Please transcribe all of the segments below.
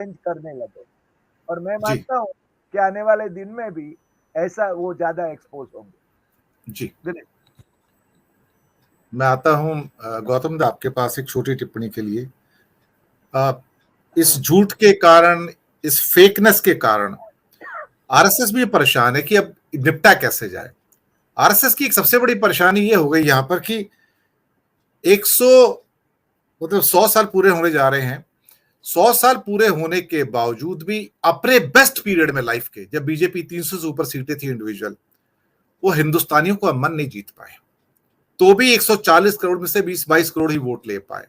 Change करने लगे और मैं जी मानता हूँ कि आने वाले दिन में भी ऐसा वो ज्यादा एक्सपोज होंगे। जी, दिलीप। मैं आता हूँ गौतम दा आपके पास एक छोटी टिप्पणी के लिए। इस झूठ के कारण, इस फेकनेस के कारण आरएसएस भी परेशान है कि अब निपटा कैसे जाए। आरएसएस की एक सबसे बड़ी परेशानी ये हो गई यहां पर कि 100 मतलब 100 साल पूरे होने जा रहे हैं। 100 साल पूरे होने के बावजूद भी अपने बेस्ट पीरियड में लाइफ के, जब बीजेपी 300 से ऊपर सीटें थी इंडिविजुअल, वो हिंदुस्तानियों का मन नहीं जीत पाए। तो भी 140 करोड़ में से 20-22 करोड़ ही वोट ले पाए।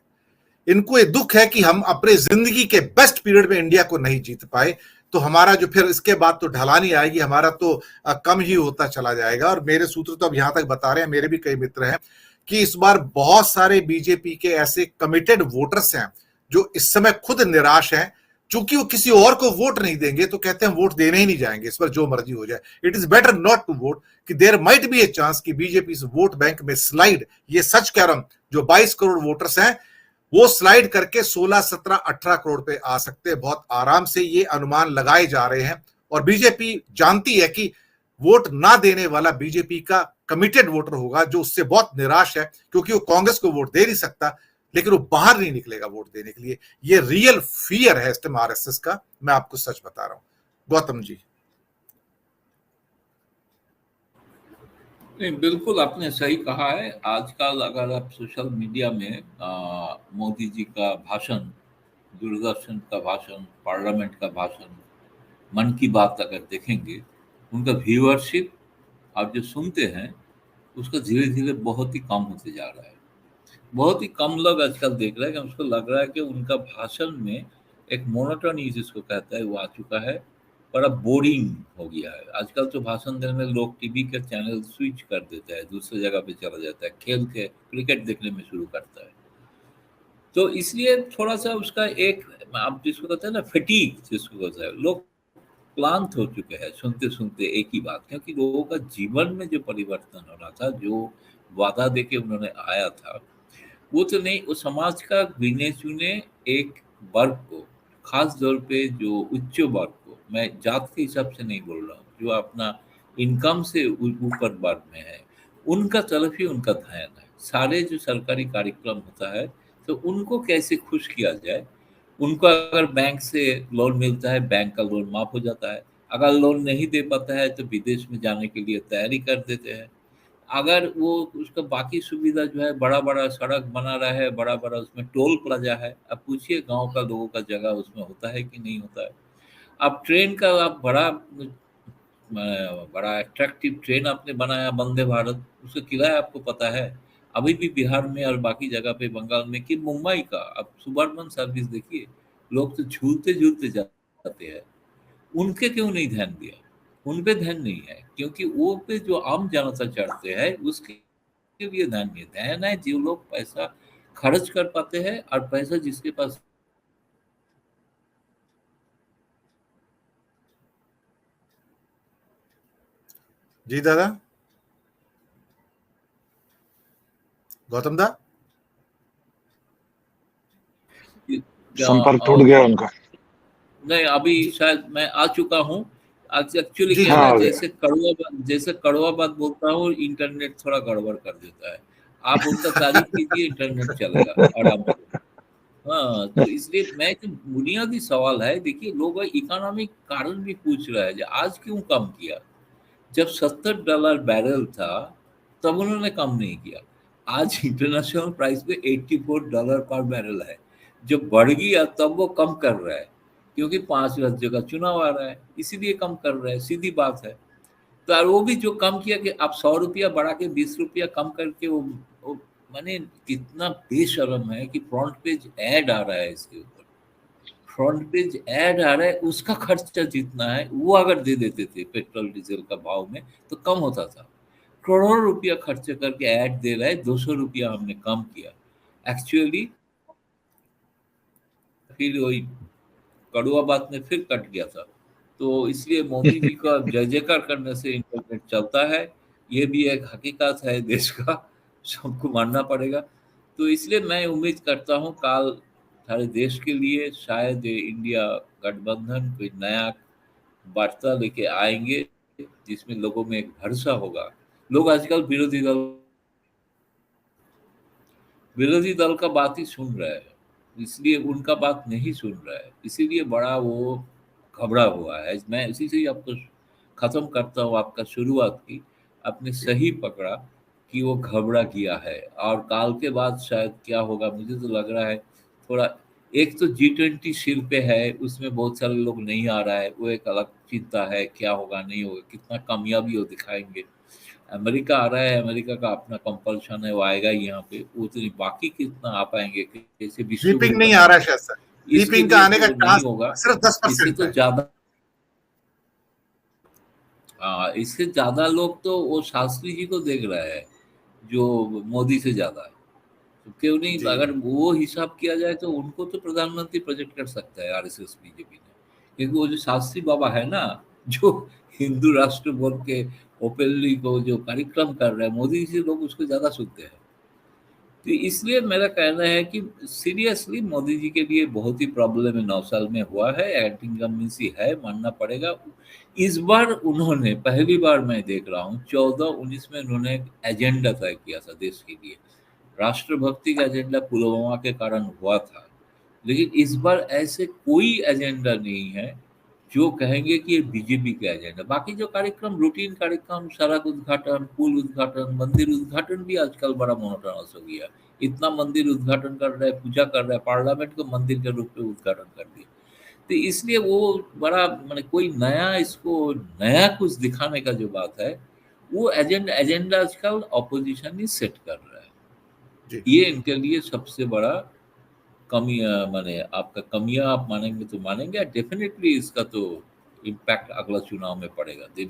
इनको ये दुख है कि हम अपने जिंदगी के बेस्ट पीरियड में इंडिया को नहीं जीत पाए, तो हमारा जो फिर इसके बाद तो ढलानी आएगी, हमारा तो कम ही होता चला जाएगा। और मेरे सूत्र तो अब यहां तक बता रहे हैं, मेरे भी कई मित्र हैं, कि इस बार बहुत सारे बीजेपी के ऐसे कमिटेड वोटर्स हैं जो इस समय खुद निराश हैं। चूंकि वो किसी और को वोट नहीं देंगे तो कहते हैं वोट देने ही नहीं जाएंगे, इस पर जो मर्जी हो जाए, it is better not to vote, कि there might be a chance कि बीजेपी इस वोट बैंक में स्लाइड, ये सच कह रहा हूं, जो 22 करोड़ वोटर्स हैं वो स्लाइड करके 16, 17, 18 करोड़ पे आ सकते हैं बहुत आराम से, ये अनुमान लगाए जा रहे हैं। और बीजेपी जानती है कि वोट ना देने वाला बीजेपी का कमिटेड वोटर होगा, जो उससे बहुत निराश है, क्योंकि वो कांग्रेस को वोट दे नहीं सकता, लेकिन वो बाहर नहीं निकलेगा वोट देने के लिए। ये रियल फियर है इस टाइम आरएसएस का, मैं आपको सच बता रहा हूं। गौतम जी। नहीं, बिल्कुल आपने सही कहा है। आजकल अगर आप सोशल मीडिया में मोदी जी का भाषण, दूरदर्शन का भाषण, पार्लियामेंट का भाषण, मन की बात अगर देखेंगे, उनका व्यूअरशिप आप जो सुनते हैं उसका धीरे धीरे बहुत ही कम होते जा रहा है। बहुत ही कम लोग आजकल देख रहे हैं कि उसको लग रहा है कि उनका भाषण में एक मोनोटोनी जिसको कहता है वो आ चुका है, बड़ा बोरिंग हो गया है। आजकल तो भाषण देने में लोग टीवी के चैनल स्विच कर देता है, दूसरी जगह पे चला जाता है, खेल के क्रिकेट देखने में शुरू करता है। तो इसलिए थोड़ा सा उसका एक, आप जिसको कहते हैं ना फटीग जिसको कहते हैं, लोग क्लांत हो चुके हैं सुनते सुनते एक ही बात, क्योंकि लोगों का जीवन में जो परिवर्तन होना था, जो वादा देके उन्होंने आया था, वो तो नहीं। वो समाज का गिने चुने एक वर्ग को, खास तौर पे जो उच्च वर्ग को, मैं जात के हिसाब से नहीं बोल रहा हूँ, जो अपना इनकम से ऊपर वर्ग में है, उनका तरफ ही उनका ध्यान है। सारे जो सरकारी कार्यक्रम होता है तो उनको कैसे खुश किया जाए। उनको अगर बैंक से लोन मिलता है, बैंक का लोन माफ हो जाता है। अगर लोन नहीं दे पाता है तो विदेश में जाने के लिए तैयारी कर देते हैं। अगर वो उसका बाकी सुविधा जो है, बड़ा बड़ा सड़क बना रहा है, बड़ा बड़ा उसमें टोल प्लाजा है, अब पूछिए गांव का लोगों का जगह उसमें होता है कि नहीं होता है। अब ट्रेन का आप बड़ा अट्रैक्टिव ट्रेन आपने बनाया वंदे भारत, उसका किराया आपको पता है। अभी भी बिहार में और बाकी जगह पे, बंगाल में कि मुंबई का आप सुबर्बन सर्विस देखिए, लोग तो झूलते झूलते जाते हैं। उनके क्यों नहीं ध्यान दिया? उन पे ध्यान नहीं है, क्योंकि वो पे जो आम जनता चढ़ते हैं उसके लिए ध्यान नहीं है। ध्यान है जो लोग पैसा खर्च कर पाते हैं, और पैसा जिसके पास। जी दादा। गौतम दा। संपर्क टूट गया उनका। नहीं, अभी शायद मैं आ चुका हूँ। एक्चुअली जी क्या हाँ, है, आ गया। जैसे कड़वा बात बोलता हूँ, इंटरनेट थोड़ा गड़बड़ कर देता है। आप उनका तारीफ कीजिए, इंटरनेट चलेगा आराम से। हाँ, तो इसलिए मैं, तो बुनियादी सवाल है, देखिए लोग इकोनॉमिक कारण भी पूछ रहा है, आज क्यों कम किया? जब $70 बैरल था तब उन्होंने कम नहीं किया। आज इंटरनेशनल प्राइस पे $84 पर बैरल है। जब बढ़ गया तब वो कम कर रहा है, क्योंकि 5 राज्यों का चुनाव आ रहा है, इसीलिए कम कर रहा है, सीधी बात है। तो और वो भी जो कम किया कि आप 100 रुपया बढ़ा के 20 रुपया कम करके, वो माने कितना बेशर्म है कि फ्रंट पेज ऐड आ रहा है इसके ऊपर। फ्रंट पेज ऐड आ रहा है, उसका खर्चा जितना है वो अगर दे देते थे पेट्रोल डीजल का भाव में तो कम होता था। करोड़ों रुपया खर्च करके ऐड दे रहा है, 200 रुपया हमने कम किया। एक्चुअली फिर वही कड़वा बात में फिर कट गया था। तो इसलिए मोदी जी का जय जयकार करने से इंटरनेट चलता है, ये भी एक हकीकत है देश का, सबको मानना पड़ेगा। तो इसलिए मैं उम्मीद करता हूँ काल सारे देश के लिए शायद ये इंडिया गठबंधन कोई नया वार्ता लेके आएंगे जिसमें लोगों में एक भरोसा होगा। लोग आजकल विरोधी दल का बात ही सुन रहे हैं, इसलिए उनका बात नहीं सुन रहा है, इसीलिए बड़ा वो घबरा हुआ है। मैं इसी से ही आपको खत्म करता हूँ आपका शुरुआत की, आपने सही पकड़ा कि वो घबरा गया है। और काल के बाद शायद क्या होगा, मुझे तो लग रहा है थोड़ा, एक तो G20 सिर पे है, उसमें बहुत सारे लोग नहीं आ रहा है, वो एक अलग चिंता है, क्या होगा नहीं होगा, कितना कामयाबी वो दिखाएंगे। अमेरिका आ रहा है, अमेरिका का अपना कंपल्शन है, वो आएगा ही यहाँ पे, वो तो नहीं, बाकी कितना आ पाएंगे, कैसे विश्व गुरु जीपिंग नहीं आ रहा बनेंगे, है शायद सर, इसके जीपिंग का लिए आने का तो नहीं चांस होगा। सिर्फ इससे 10% तो है। ज्यादा, हाँ, इससे ज्यादा लोग तो वो शास्त्री जी को देख रहे हैं जो मोदी से ज्यादा है। तो क्यों नहीं, जी अगर वो हिसाब किया जाए तो उनको तो प्रधानमंत्री प्रोजेक्ट कर सकता है आरएसएस बीजेपी ने, क्योंकि वो जो शास्त्री बाबा है ना, जो हिंदू राष्ट्र बोल के ओपनली को जो कार्यक्रम कर रहे हैं, मोदी जी लोग उसको ज्यादा सुनते हैं। तो इसलिए मेरा कहना है कि सीरियसली मोदी जी के लिए बहुत ही प्रॉब्लम है, 9 साल में हुआ है, एंटी इनकम्बेंसी है, मानना पड़ेगा। इस बार उन्होंने पहली बार मैं देख रहा हूँ 14-19 में उन्होंने एक एजेंडा तय किया था देश के लिए, राष्ट्रभक्ति का एजेंडा पुलवामा के कारण हुआ था। लेकिन इस बार ऐसे कोई एजेंडा नहीं है जो कहेंगे कि ये बीजेपी का एजेंडा। बाकी जो कार्यक्रम, रूटीन कार्यक्रम, सड़क उद्घाटन, पुल उद्घाटन, मंदिर उद्घाटन भी आजकल बड़ा मोनोटोनस हो गया। इतना मंदिर उद्घाटन कर रहे हैं, पूजा कर रहे हैं, पार्लियामेंट को मंदिर के रूप में उद्घाटन कर दिया। तो इसलिए वो बड़ा, मैंने कोई नया, इसको नया कुछ दिखाने का जो बात है, वो एजेंडा आजकल ऑपोजिशन ही सेट कर रहा है। जी ये इनके लिए सबसे बड़ा कमी, माने आपका कमियां आप मानेंगे तो मानेंगे, डेफिनेटली इसका तो इम्पैक्ट अगला चुनाव में पड़ेगा। दिन